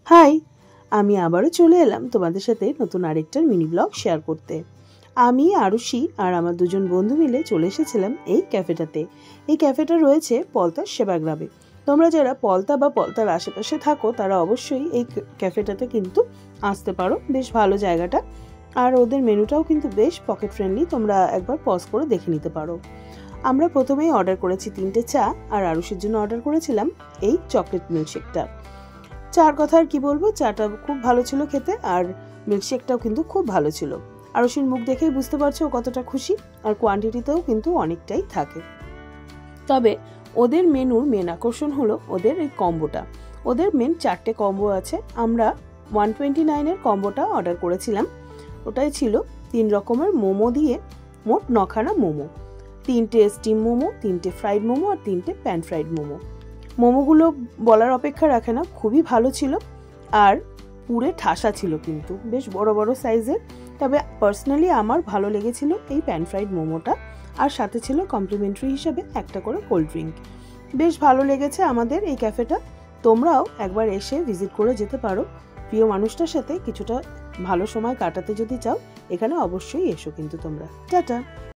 High, আমি আবারও চলে এলাম তোমাদের সাথে নতুন আরেকটা মিনি ব্লগ শেয়ার করতে। আমি আরুষি আর আমার দুজন বন্ধু মিলে চলে এসেছিলাম এই ক্যাফেটাতে। এই ক্যাফেটা রয়েছে পলতার সেবাগ্রামে। তোমরা যারা পলতা বা পলতার আশেপাশে থাকো তারা অবশ্যই এই ক্যাফেটাতে কিন্তু আসতে পারো। বেশ ভালো জায়গাটা, আর ওদের মেনুটাও কিন্তু বেশ পকেট ফ্রেন্ডলি, তোমরা একবার পজ করে দেখে নিতে পারো। আমরা প্রথমেই অর্ডার করেছি 3টে চা, আর আরুষির জন্য অর্ডার করেছিলাম এই চকলেট মিল্কশেকটা। চার কথা আর কি বলবো, চাটা খুব ভালো ছিল খেতে, আর মিল্কশেকটাও কিন্তু খুব ভালো ছিল। আরুষির মুখ দেখেই বুঝতে পারছো ও কতটা খুশি, আর কোয়ান্টিটিতেও কিন্তু অনেকটাই থাকে। তবে ওদের মেনুর মেন আকর্ষণ হলো ওদের এই কম্বোটা। ওদের মেন 4টে কম্বো আছে। আমরা 129-এর কম্বোটা অর্ডার করেছিলাম। ওটাই ছিল 3 রকমের মোমো দিয়ে মোট 9খানা মোমো, 3টে স্টিম মোমো, 3টে ফ্রাইড মোমো আর 3টে প্যান ফ্রাইড মোমো। মোমোগুলো বলার অপেক্ষা রাখে না, খুবই ভালো ছিল, আর পুরে ঠাসা ছিল, কিন্তু বেশ বড় বড় সাইজের। তবে পার্সোনালি আমার ভালো লেগেছিল এই প্যান ফ্রাইড মোমোটা, আর সাথে ছিল কমপ্লিমেন্টারি হিসাবে একটা করে কোল্ড ড্রিঙ্ক। বেশ ভালো লেগেছে আমাদের এই ক্যাফেটা। তোমরাও একবার এসে ভিজিট করে যেতে পারো। প্রিয় মানুষটার সাথে কিছুটা ভালো সময় কাটাতে যদি চাও, এখানে অবশ্যই এসো কিন্তু তোমরা। টাটা।